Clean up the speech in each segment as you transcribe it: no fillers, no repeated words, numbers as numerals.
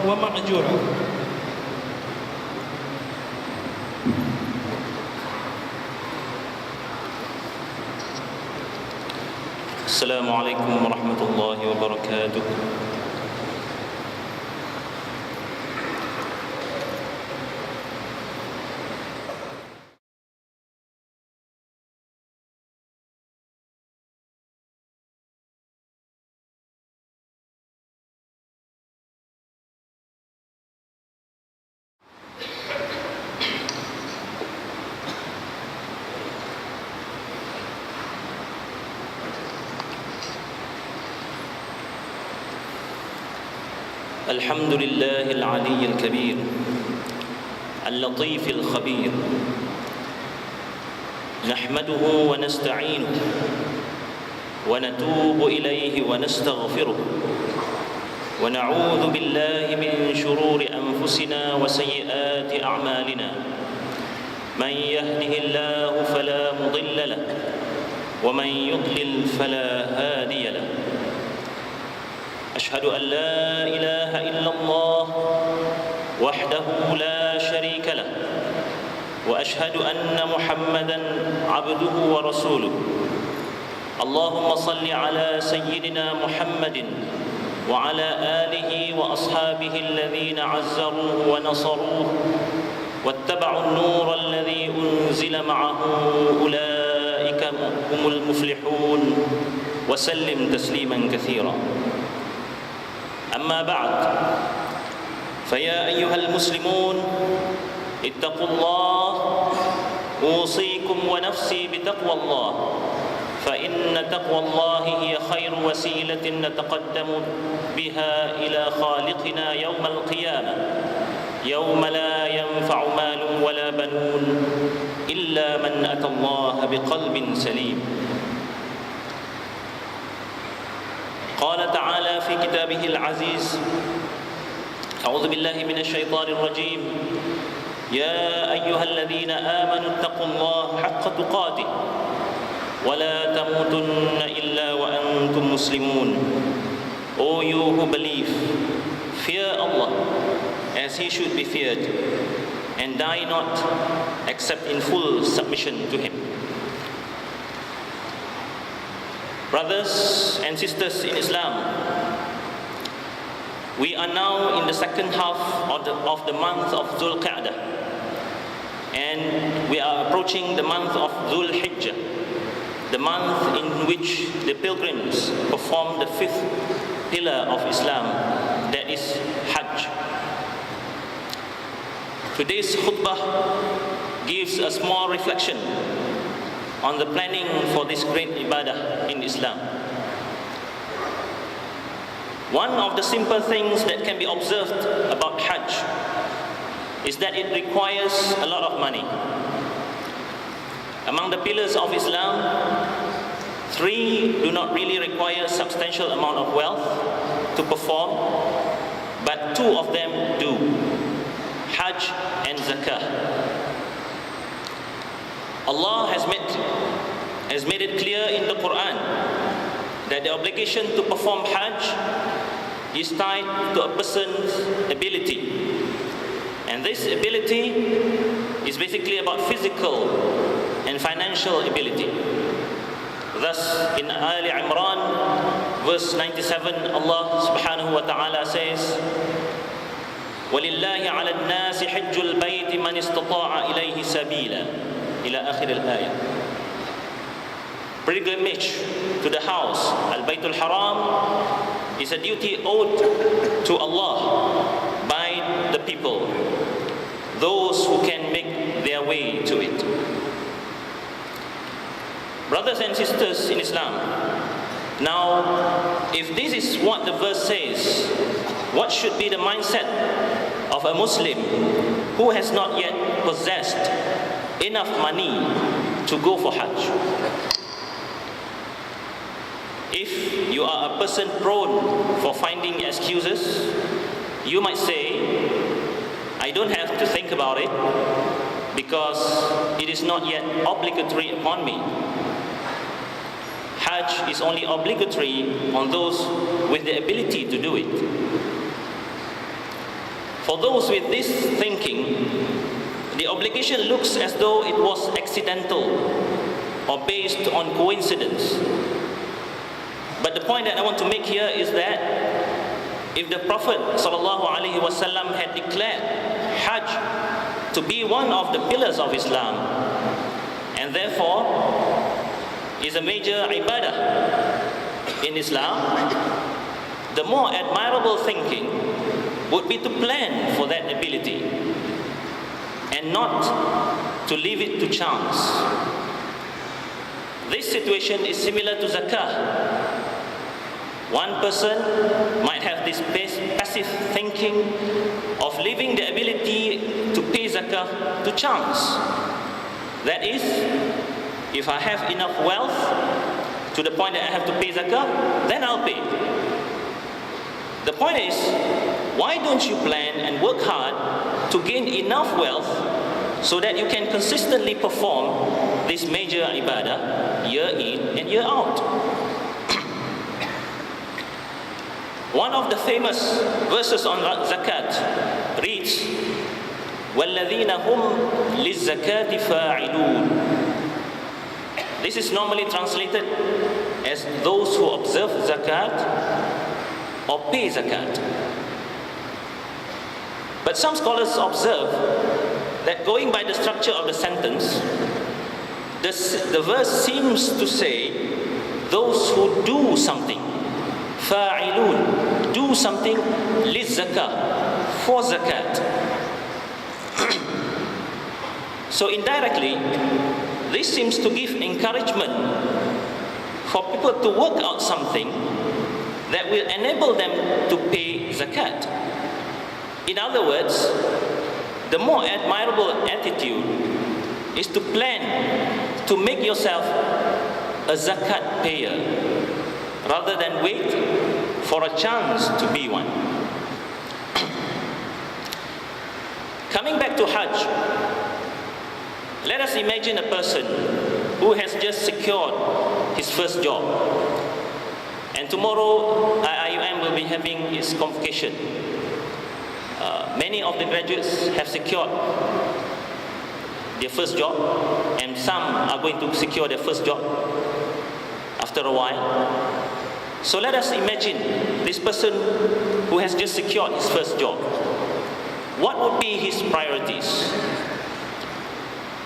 ومأجورا. السلام عليكم ورحمة الله وبركاته. الحمد لله العلي الكبير اللطيف الخبير، نحمده ونستعينه ونتوب إليه ونستغفره، ونعوذ بالله من شرور أنفسنا وسيئات أعمالنا. من يهده الله فلا مضل له، ومن يضلل فلا هادي له. أشهد أن لا إله إلا الله وحده لا شريك له، وأشهد أن محمدًا عبده ورسوله. اللهم صل على سيدنا محمد وعلى آله وأصحابه الذين عزروه ونصروه واتبعوا النور الذي أنزل معه، أولئك هم المفلحون، وسلم تسليما كثيرا. أما بعد، فيا أيها المسلمون اتقوا الله، أوصيكم ونفسي بتقوى الله، فإن تقوى الله هي خير وسيلة نتقدم بها إلى خالقنا يوم القيامة، يوم لا ينفع مال ولا بنون إلا من أتى الله بقلب سليم. قال تعالى في كتابه العزيز: أعوذ بالله من الشيطان الرجيم، يا أيها الذين آمنوا اتقوا الله حق تقاته ولا تموتن إلا وأنتم مسلمون. O you who believe, fear Allah as He should be feared, and die not except in full submission to Him. Brothers and sisters in Islam, we are now in the second half of the month of Dhul Qa'dah, and we are approaching the month of Dhul Hijjah, the month in which the pilgrims perform the fifth pillar of Islam, that is Hajj. Today's khutbah gives a small reflection on the planning for this great ibadah in Islam. One of the simple things that can be observed about Hajj is that it requires a lot of money. Among the pillars of Islam, 3 do not really require a substantial amount of wealth to perform, but 2 of them do: Hajj and Zakah. Allah has made it clear in the Quran that the obligation to perform Hajj is tied to a person's ability, and this ability is basically about physical and financial ability. Thus, in Ali Imran, verse 97, Allah subhanahu wa ta'ala says, وَلِلَّهِ عَلَى النَّاسِ حِجُّ الْبَيْتِ مَنِ اسْتَطَاعَ إِلَيْهِ سَبِيلًا إلى آخر الآية. Pilgrimage to the house, Al-Baytul Haram, is a duty owed to Allah by the people, those who can make their way to it. Brothers and sisters in Islam, now, if this is what the verse says, what should be the mindset of a Muslim who has not yet possessed enough money to go for Hajj? If you are a person prone for finding excuses, you might say, I don't have to think about it because it is not yet obligatory upon me. Hajj is only obligatory on those with the ability to do it. For those with this thinking, the obligation looks as though it was accidental or based on coincidence. But the point that I want to make here is that if the Prophet ﷺ had declared Hajj to be one of the pillars of Islam, and therefore is a major ibadah in Islam, the more admirable thinking would be to plan for that ability and not to leave it to chance. This situation is similar to zakah. One person might have this passive thinking of leaving the ability to pay zakah to chance. That is, if I have enough wealth to the point that I have to pay zakah, then I'll pay. The point is, why don't you plan and work hard to gain enough wealth so that you can consistently perform this major ibadah year in and year out? One of the famous verses on zakat reads, وَالَّذِينَ هُمْ لِلزَّكَاةِ فَاعِلُونَ. This is normally translated as those who observe zakat or pay zakat. But some scholars observe that going by the structure of the sentence, the verse seems to say those who do something, fa'ilun, do something liz-zakah, for zakat. So indirectly, this seems to give encouragement for people to work out something that will enable them to pay zakat. In other words, the more admirable attitude is to plan to make yourself a zakat payer rather than wait for a chance to be one. Coming back to Hajj, let us imagine a person who has just secured his first job, and tomorrow IUM will be having its convocation. Many of the graduates have secured their first job, and some are going to secure their first job after a while. So let us imagine this person who has just secured his first job. What would be his priorities?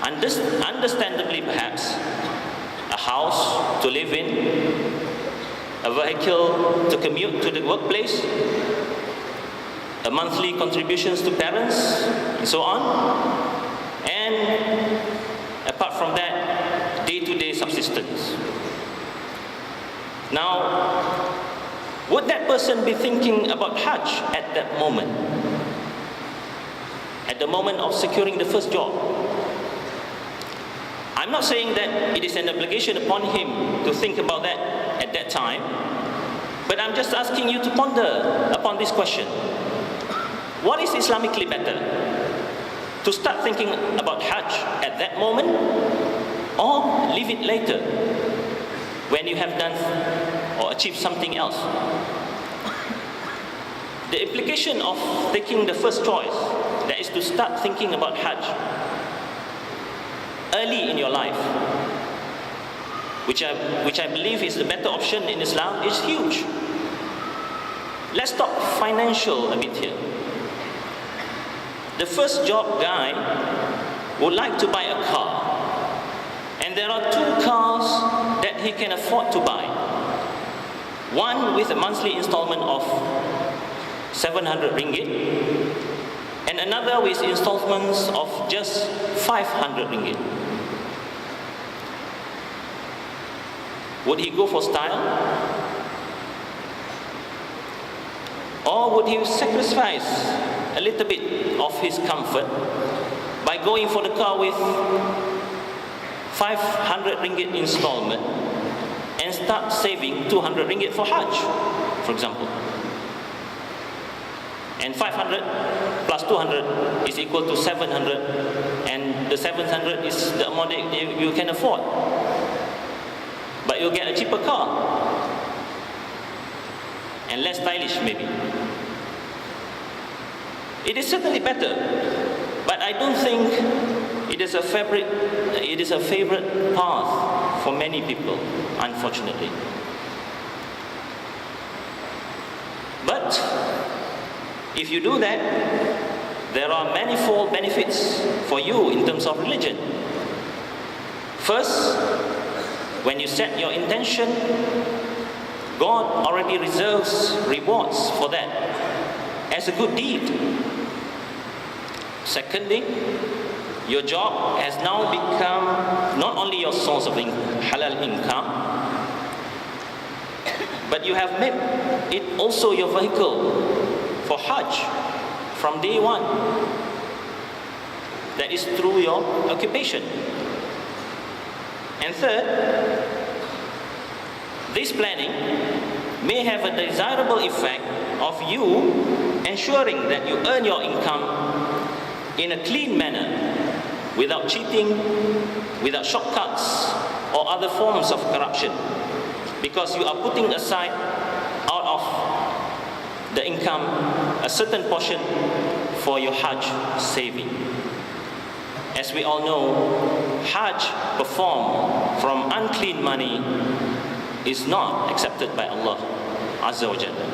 Understandably perhaps, a house to live in, a vehicle to commute to the workplace, a monthly contributions to parents, and so on. And apart from that, day-to-day subsistence. Now, would that person be thinking about Hajj at that moment? At the moment of securing the first job? I'm not saying that it is an obligation upon him to think about that at that time, but I'm just asking you to ponder upon this question. What is Islamically better? To start thinking about Hajj at that moment, or leave it later when you have done or achieved something else? The implication of taking the first choice, that is to start thinking about Hajj early in your life, which I believe is the better option in Islam, is huge. Let's talk financial a bit here. The first job guy would like to buy a car, and there are two cars that he can afford to buy. One with a monthly installment of 700 ringgit, and another with installments of just 500 ringgit. Would he go for style? Or would he sacrifice a little bit of his comfort by going for the car with 500 ringgit installment and start saving 200 ringgit for Hajj, for example? And 500 plus 200 is equal to 700, and the 700 is the amount that you can afford. But you'll get a cheaper car and less stylish maybe. It is certainly better, but I don't think it is a favorite path for many people, unfortunately. But if you do that, there are manifold benefits for you in terms of religion. First, when you set your intention, God already reserves rewards for that as a good deed. Secondly, your job has now become not only your source of halal income, but you have made it also your vehicle for Hajj from day one. That is through your occupation. And third, this planning may have a desirable effect of you ensuring that you earn your income in a clean manner, without cheating, without shortcuts or other forms of corruption, because you are putting aside out of the income a certain portion for your Hajj saving. As we all know, Hajj performed from unclean money is not accepted by Allah Azza wa Jalla.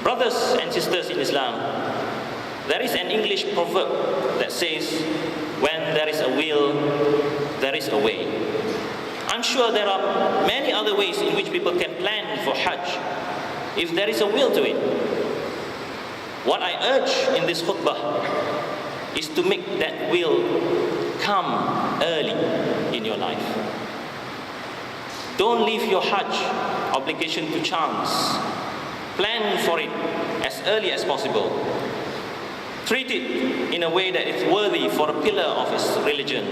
Brothers and sisters in Islam, there is an English proverb that says, when there is a will, there is a way. I'm sure there are many other ways in which people can plan for Hajj if there is a will to it. What I urge in this khutbah is to make that will come early in your life. Don't leave your Hajj obligation to chance. Plan for it as early as possible. Treat it in a way that is worthy for a pillar of its religion,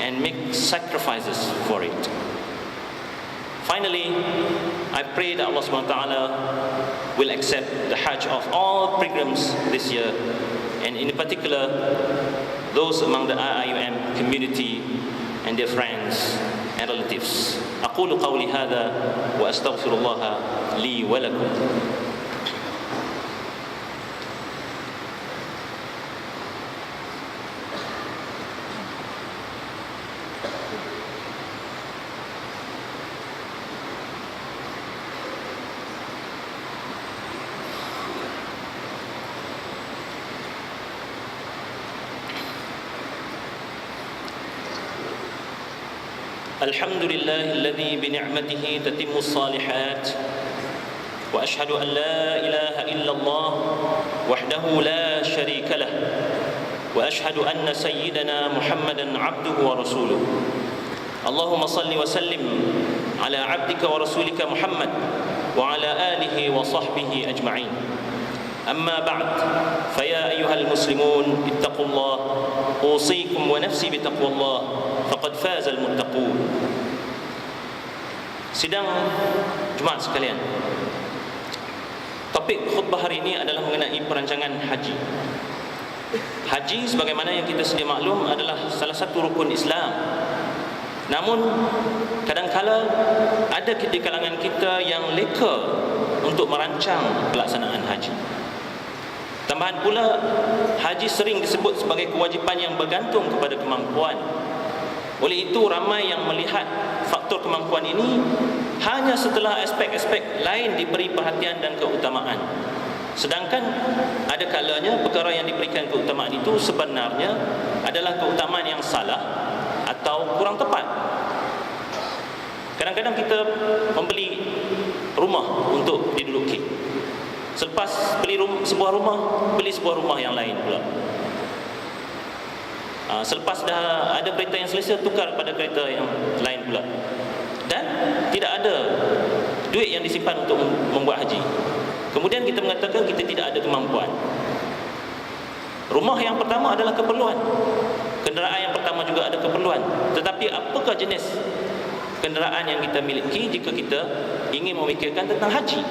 and make sacrifices for it. Finally, I pray that Allah subhanahu wa ta'ala will accept the Hajj of all pilgrims this year, and in particular those among the IIUM community and their friends and relatives. أقول قولي هذا وأستغفر الله لي ولكم. الحمد لله الذي بنعمته تتم الصالحات، وأشهد أن لا إله إلا الله وحده لا شريك له، وأشهد أن سيدنا محمدا عبده ورسوله. اللهم صل وسلم على عبدك ورسولك محمد وعلى آله وصحبه أجمعين. أما بعد، فيا أيها المسلمون اتقوا الله، أوصيكم ونفسي بتقوى الله، faqad fazal muttaqun. Sidang Jumaat sekalian, topik khutbah hari ini adalah mengenai perancangan haji. Haji sebagaimana yang kita sedia maklum adalah salah satu rukun Islam. Namun kadang-kala ada di kalangan kita yang leka untuk merancang pelaksanaan haji. Tambahan pula, haji sering disebut sebagai kewajipan yang bergantung kepada kemampuan. Oleh itu, ramai yang melihat faktor kemampuan ini hanya setelah aspek-aspek lain diberi perhatian dan keutamaan. Sedangkan ada kalanya perkara yang diberikan keutamaan itu sebenarnya adalah keutamaan yang salah atau kurang tepat. Kadang-kadang kita membeli rumah untuk diduduki. Selepas beli sebuah rumah yang lain pula. Selepas dah ada kereta yang selesa, tukar pada kereta yang lain pula. Dan tidak ada duit yang disimpan untuk membuat haji. Kemudian kita mengatakan kita tidak ada kemampuan. Rumah yang pertama adalah keperluan, kenderaan yang pertama juga ada keperluan. Tetapi apakah jenis kenderaan yang kita miliki jika kita ingin memikirkan tentang haji?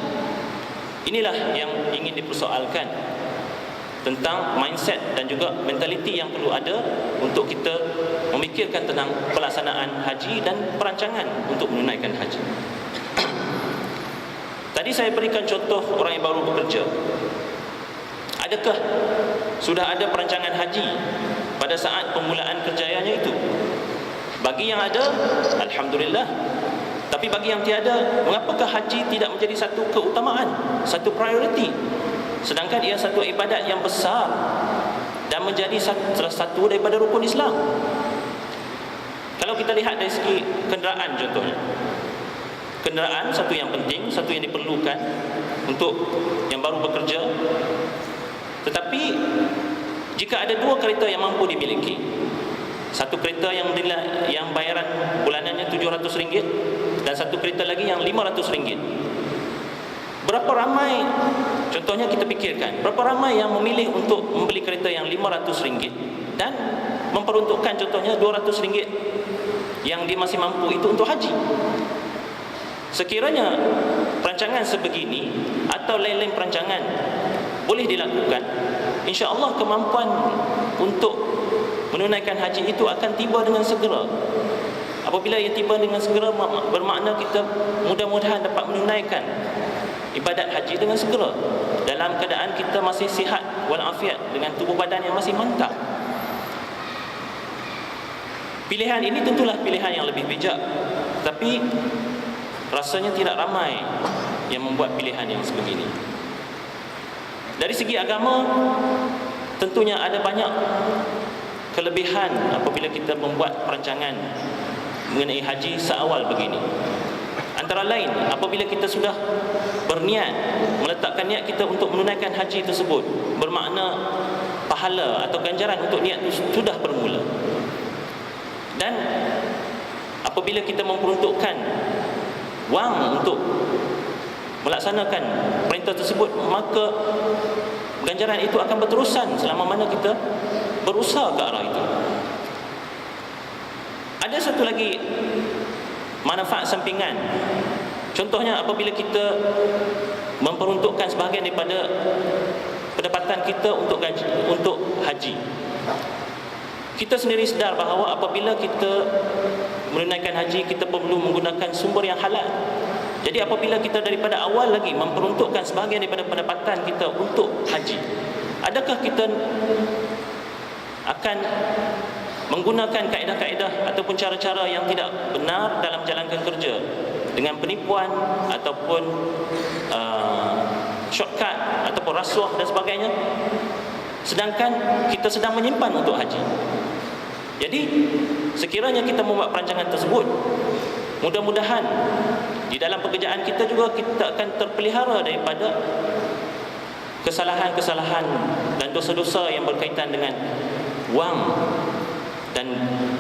Inilah yang ingin dipersoalkan, tentang mindset dan juga mentaliti yang perlu ada untuk kita memikirkan tentang pelaksanaan haji dan perancangan untuk menunaikan haji. Tadi saya berikan contoh orang yang baru bekerja. Adakah sudah ada perancangan haji pada saat permulaan kerjayanya itu? Bagi yang ada, alhamdulillah. Tapi bagi yang tiada, mengapakah haji tidak menjadi satu keutamaan, satu prioriti, sedangkan ia satu ibadat yang besar dan menjadi salah satu daripada rukun Islam? Kalau kita lihat dari segi kenderaan contohnya, kenderaan satu yang penting, satu yang diperlukan untuk yang baru bekerja. Tetapi jika ada dua kereta yang mampu dimiliki, satu kereta yang bayaran bulanannya RM700 dan satu kereta lagi yang RM500, berapa ramai, contohnya kita fikirkan, berapa ramai yang memilih untuk membeli kereta yang RM500 dan memperuntukkan contohnya RM200 yang dia masih mampu itu untuk haji? Sekiranya perancangan sebegini atau lain-lain perancangan boleh dilakukan, insya-Allah kemampuan untuk menunaikan haji itu akan tiba dengan segera. Apabila ia tiba dengan segera, bermakna kita mudah-mudahan dapat menunaikan ibadat haji dengan segera dalam keadaan kita masih sihat walafiat, dengan tubuh badan yang masih mantap. Pilihan ini tentulah pilihan yang lebih bijak, tapi rasanya tidak ramai yang membuat pilihan yang sebegini. Dari segi agama, tentunya ada banyak kelebihan apabila kita membuat perancangan mengenai haji seawal begini. Antara lain, apabila kita sudah berniat, meletakkan niat kita untuk menunaikan haji tersebut, bermakna pahala atau ganjaran untuk niat itu sudah bermula. Dan apabila kita memperuntukkan wang untuk melaksanakan perintah tersebut, maka ganjaran itu akan berterusan selama mana kita berusaha ke arah itu. Ada satu lagi manfaat sampingan. Contohnya apabila kita memperuntukkan sebahagian daripada pendapatan kita untuk haji. Kita sendiri sedar bahawa apabila kita menunaikan haji, kita perlu menggunakan sumber yang halal. Jadi apabila kita daripada awal lagi memperuntukkan sebahagian daripada pendapatan kita untuk haji, adakah kita akan menggunakan kaedah-kaedah ataupun cara-cara yang tidak benar dalam jalankan kerja dengan penipuan ataupun shortcut ataupun rasuah dan sebagainya, sedangkan kita sedang menyimpan untuk haji? Jadi sekiranya kita membuat perancangan tersebut, mudah-mudahan di dalam pekerjaan kita juga kita akan terpelihara daripada kesalahan-kesalahan dan dosa-dosa yang berkaitan dengan wang dan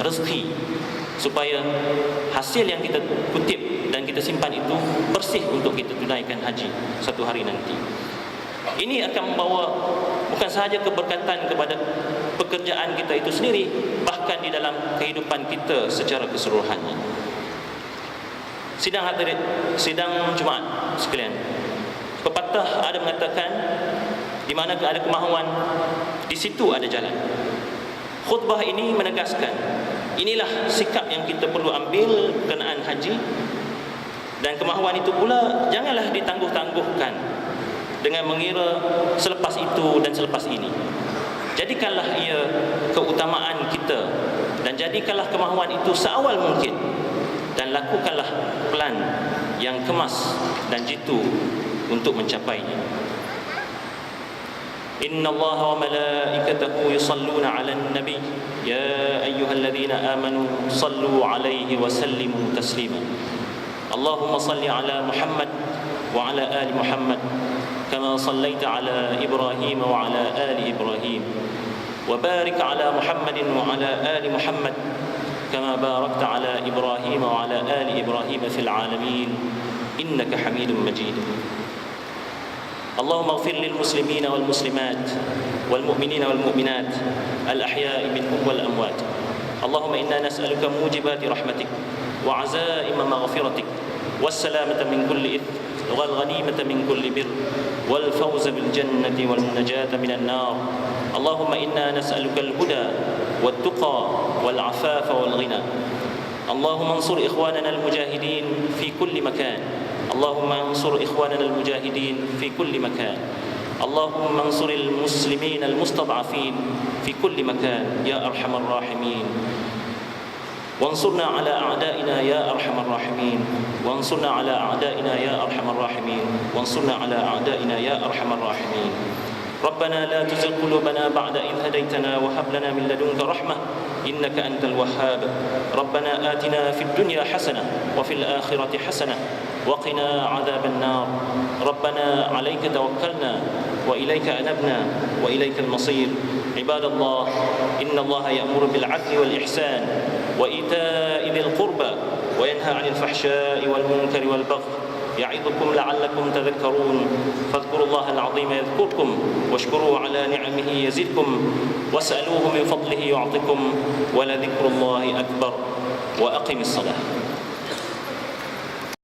rezeki, supaya hasil yang kita kutip dan kita simpan itu bersih untuk kita tunaikan haji satu hari nanti. Ini akan membawa bukan sahaja keberkatan kepada pekerjaan kita itu sendiri, bahkan di dalam kehidupan kita secara keseluruhannya. Sidang Jumaat sekalian, pepatah ada mengatakan, di mana ada kemahuan, di situ ada jalan. Khutbah ini menegaskan, inilah sikap yang kita perlu ambil berkenaan haji, dan kemahuan itu pula janganlah ditangguh-tangguhkan dengan mengira selepas itu dan selepas ini. Jadikanlah ia keutamaan kita, dan jadikanlah kemahuan itu seawal mungkin, dan lakukanlah plan yang kemas dan jitu untuk mencapainya. Inna Allaha wa malaikatahu yusalluna 'alan nabi ya ayyuhalladzina amanu sallu 'alaihi wa sallimu taslima. Allahumma salli 'ala Muhammad wa 'ala ali Muhammad كما صليت على إبراهيم وعلى آل إبراهيم وبارك على محمد وعلى آل محمد كما باركت على إبراهيم وعلى آل إبراهيم في العالمين إنك حميد مجيد. اللهم اغفر للمسلمين والمسلمات والمؤمنين والمؤمنات الأحياء منهم والأموات. اللهم إنا نسألك موجبات رحمتك وعزائم مغفرتك والسلامة من كل إثم والغنيمة من كل بر والفوز بالجنة والنجاة من النار. اللهم إنا نسألك الهدى والتقى والعفاف والغنى. اللهم انصر إخواننا المجاهدين في كل مكان. اللهم انصر إخواننا المجاهدين في كل مكان. اللهم انصر المسلمين المستضعفين في كل مكان يا أرحم الراحمين، وانصرنا على أعدائنا يا أرحم الراحمين، وانصرنا على أعدائنا يا أرحم الراحمين، وانصرنا على أعدائنا يا أرحم الراحمين. ربنا لا تزغ قلوبنا بعد إذ هديتنا وهب لنا من لدنك رحمة إنك أنت الوهاب. ربنا آتنا في الدنيا حسنة وفي الآخرة حسنة وقنا عذاب النار. ربنا عليك توكلنا وإليك أنبنا وإليك المصير. عباد الله، إن الله يأمر بالعدل والإحسان وإيتاء ذي القربى وينهى عن الفحشاء والمنكر والبغي يعظكم لعلكم تذكرون. فاذكروا الله العظيم يذكركم واشكروه على نعمه يزدكم واسألوه من فضله يعطكم ولذكر الله أكبر. وأقم الصلاة.